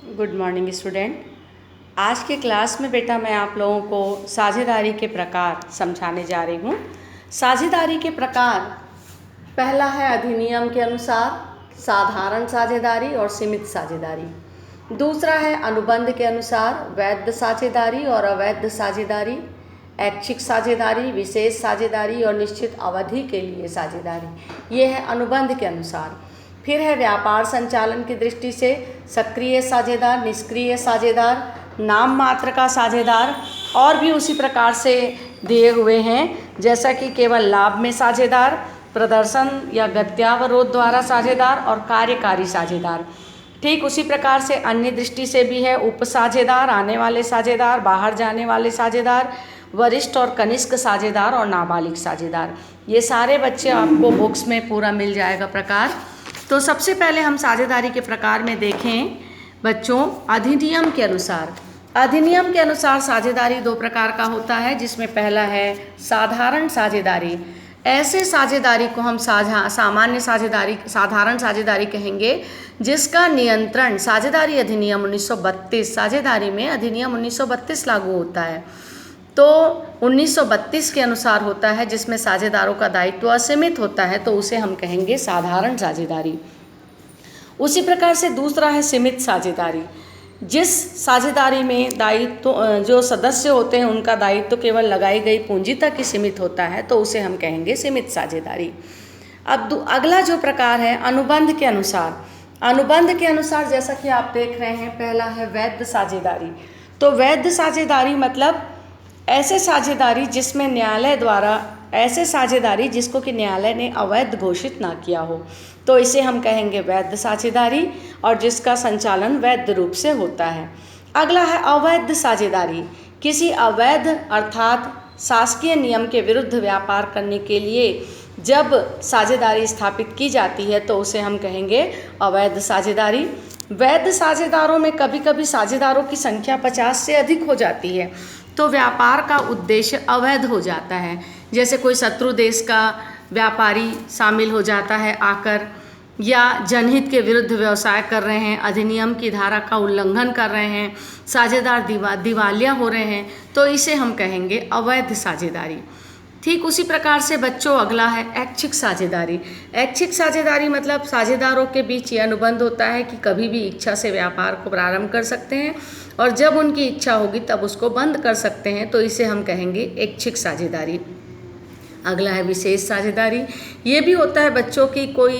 Good morning student. आज के class में बेटा मैं आप लोगों को साझेदारी के प्रकार समझाने जा रही हूँ। साझेदारी के प्रकार, पहला है अधिनियम के अनुसार साधारण साझेदारी और सीमित साझेदारी। दूसरा है अनुबंध के अनुसार वैध साझेदारी और अवैध साझेदारी, ऐच्छिक साझेदारी, विशेष साझेदारी और निश्चित अवधि के लिए साझेदारी। ये है अनुबंध के अनुसार। फिर है व्यापार संचालन की दृष्टि से सक्रिय साझेदार, निष्क्रिय साझेदार, नाम मात्र का साझेदार, और भी उसी प्रकार से दिए हुए हैं, जैसा कि केवल लाभ में साझेदार, प्रदर्शन या गत्यावरोध द्वारा साझेदार और कार्यकारी साझेदार। ठीक उसी प्रकार से अन्य दृष्टि से भी है उप साझेदार, आने वाले साझेदार, बाहर जाने वाले साझेदार, वरिष्ठ और कनिष्ठ साझेदार और नाबालिग साझेदार। ये सारे बच्चे आपको बुक्स में पूरा मिल जाएगा प्रकार। तो सबसे पहले हम साझेदारी के प्रकार में देखें बच्चों, अधिनियम के अनुसार। अधिनियम के अनुसार साझेदारी दो प्रकार का होता है, जिसमें पहला है साधारण साझेदारी। ऐसे साझेदारी को हम सामान्य साझेदारी, साधारण साझेदारी कहेंगे, जिसका नियंत्रण साझेदारी अधिनियम 1932, साझेदारी में अधिनियम 1932 लागू होता है, तो 1932 के अनुसार होता है, जिसमें साझेदारों का दायित्व असीमित होता है, तो उसे हम कहेंगे साधारण साझेदारी। उसी प्रकार से दूसरा है सीमित साझेदारी। जिस साझेदारी में दायित्व, जो सदस्य होते हैं उनका दायित्व केवल लगाई गई पूंजी तक ही सीमित होता है, तो उसे हम कहेंगे सीमित साझेदारी। अब अगला जो प्रकार है अनुबंध के अनुसार। अनुबंध के अनुसार जैसा कि आप देख रहे हैं, पहला है वैध साझेदारी। तो वैध साझेदारी मतलब ऐसे साझेदारी जिसमें न्यायालय द्वारा, ऐसे साझेदारी जिसको कि न्यायालय ने अवैध घोषित ना किया हो, तो इसे हम कहेंगे वैध साझेदारी, और जिसका संचालन वैध रूप से होता है। अगला है अवैध साझेदारी। किसी अवैध अर्थात शासकीय नियम के विरुद्ध व्यापार करने के लिए जब साझेदारी स्थापित की जाती है, तो उसे हम कहेंगे अवैध साझेदारी। वैध साझेदारों में कभी कभी साझेदारों की संख्या 50 से अधिक हो जाती है, तो व्यापार का उद्देश्य अवैध हो जाता है। जैसे कोई शत्रु देश का व्यापारी शामिल हो जाता है आकर, या जनहित के विरुद्ध व्यवसाय कर रहे हैं, अधिनियम की धारा का उल्लंघन कर रहे हैं, साझेदार दिवालिया हो रहे हैं, तो इसे हम कहेंगे अवैध साझेदारी। ठीक उसी प्रकार से बच्चों अगला है ऐच्छिक साझेदारी। ऐच्छिक साझेदारी मतलब साझेदारों के बीच ये अनुबंध होता है कि कभी भी इच्छा से व्यापार को प्रारंभ कर सकते हैं, और जब उनकी इच्छा होगी तब उसको बंद कर सकते हैं, तो इसे हम कहेंगे ऐच्छिक साझेदारी। अगला है विशेष साझेदारी। ये भी होता है बच्चों की कोई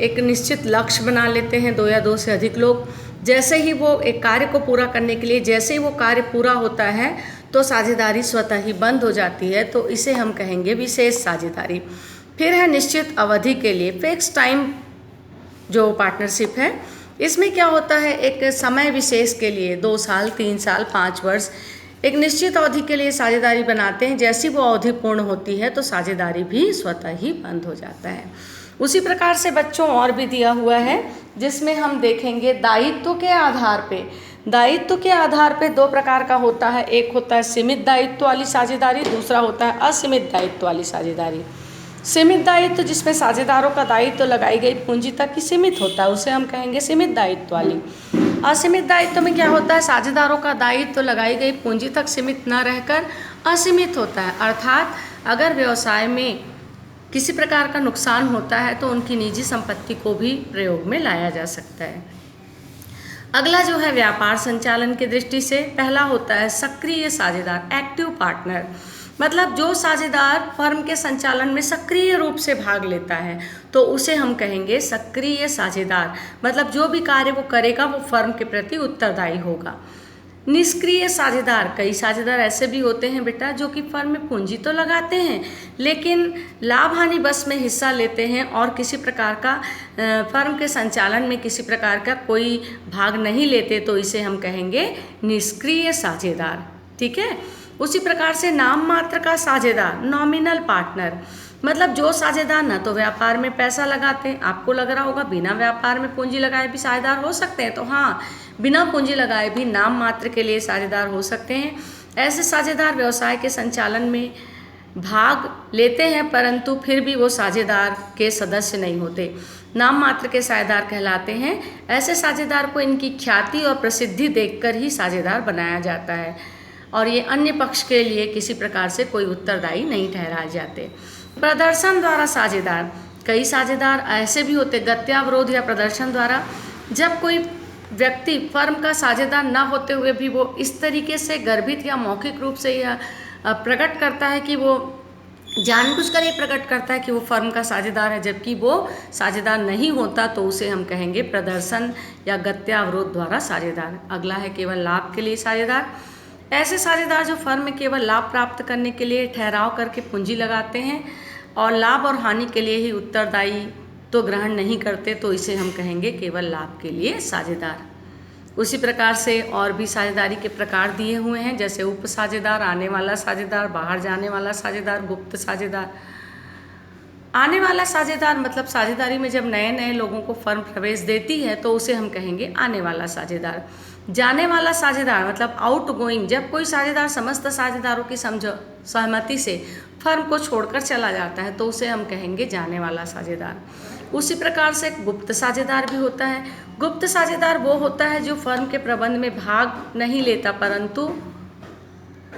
एक निश्चित लक्ष्य बना लेते हैं, 2 या 2 से अधिक लोग, जैसे ही वो एक कार्य को पूरा करने के लिए, जैसे ही वो कार्य पूरा होता है तो साझेदारी स्वतः ही बंद हो जाती है, तो इसे हम कहेंगे विशेष साझेदारी। फिर है निश्चित अवधि के लिए, फिक्स टाइम जो पार्टनरशिप है, इसमें क्या होता है, एक समय विशेष के लिए 2 साल, 3 साल, 5 वर्ष, एक निश्चित अवधि के लिए साझेदारी बनाते हैं। जैसी वो अवधि पूर्ण होती है तो साझेदारी भी स्वतः ही बंद हो जाता है। उसी प्रकार से बच्चों और भी दिया हुआ है, जिसमें हम देखेंगे दायित्व के आधार पे। दायित्व के आधार पे 2 प्रकार का होता है, एक होता है सीमित दायित्व वाली साझेदारी, दूसरा होता है असीमित दायित्व वाली साझेदारी। सीमित दायित्व जिसमें साझेदारों का दायित्व लगाई गई पूंजी तक ही सीमित होता है, उसे हम कहेंगे सीमित दायित्व वाली। असीमित दायित्व में क्या होता है, साझेदारों का दायित्व लगाई गई पूंजी तक सीमित न रहकर असीमित होता है, अर्थात अगर व्यवसाय में किसी प्रकार का नुकसान होता है तो उनकी निजी संपत्ति को भी प्रयोग में लाया जा सकता है। अगला जो है व्यापार संचालन की दृष्टि से, पहला होता है सक्रिय साझेदार, एक्टिव पार्टनर। मतलब जो साझेदार फर्म के संचालन में सक्रिय रूप से भाग लेता है, तो उसे हम कहेंगे सक्रिय साझेदार। मतलब जो भी कार्य वो करेगा वो फर्म के प्रति उत्तरदायी होगा। निष्क्रिय साझेदार, कई साझेदार ऐसे भी होते हैं बेटा जो कि फर्म में पूंजी तो लगाते हैं, लेकिन लाभ हानि बस में हिस्सा लेते हैं और किसी प्रकार का फर्म के संचालन में किसी प्रकार का कोई भाग नहीं लेते, तो इसे हम कहेंगे निष्क्रिय साझेदार। ठीक है। उसी प्रकार से नाम मात्र का साझेदार, नॉमिनल पार्टनर, मतलब जो साझेदार ना तो व्यापार में पैसा लगाते हैं, आपको लग रहा होगा बिना व्यापार में पूंजी लगाए भी साझेदार हो सकते हैं, तो हाँ, बिना पूंजी लगाए भी नाम मात्र के लिए साझेदार हो सकते हैं। ऐसे साझेदार व्यवसाय के संचालन में भाग लेते हैं, परंतु फिर भी वो साझेदार के सदस्य नहीं होते। नाम मात्र के साझेदार कहलाते हैं। ऐसे साझेदार को इनकी ख्याति और प्रसिद्धि देखकर ही साझेदार बनाया जाता है और ये अन्य पक्ष के लिए किसी प्रकार से कोई उत्तरदायी नहीं ठहराए जाते। प्रदर्शन द्वारा साझेदार, कई साझेदार ऐसे भी होते गत्यावरोध या प्रदर्शन द्वारा, जब कोई व्यक्ति फर्म का साझेदार न होते हुए भी वो इस तरीके से गर्भित या मौखिक रूप से यह प्रकट करता है कि वो जानबूझकर ये प्रकट करता है कि वो फर्म का साझेदार है, जबकि वो साझेदार नहीं होता, तो उसे हम कहेंगे प्रदर्शन या गत्यावरोध द्वारा साझेदार। अगला है केवल लाभ के लिए साझेदार। ऐसे साझेदार जो फर्म में केवल लाभ प्राप्त करने के लिए ठहराव करके पूंजी लगाते हैं और लाभ और हानि के लिए ही उत्तरदायी तो ग्रहण नहीं करते, तो इसे हम कहेंगे केवल लाभ के लिए साझेदार। उसी प्रकार से और भी साझेदारी के प्रकार दिए हुए हैं, जैसे उप साझेदार, आने वाला साझेदार, बाहर जाने वाला साझेदार, गुप्त साझेदार। आने वाला साझेदार मतलब साझेदारी में जब नए नए लोगों को फर्म प्रवेश देती है तो उसे हम कहेंगे आने वाला साझेदार। जाने वाला साझेदार मतलब आउट गोइंग, जब कोई साझेदार समस्त साझेदारों की सहमति से फर्म को छोड़कर चला जाता है तो उसे हम कहेंगे जाने वाला साझेदार। उसी प्रकार से गुप्त साझेदार भी होता है। गुप्त साझेदार वो होता है जो फर्म के प्रबंध में भाग नहीं लेता, परंतु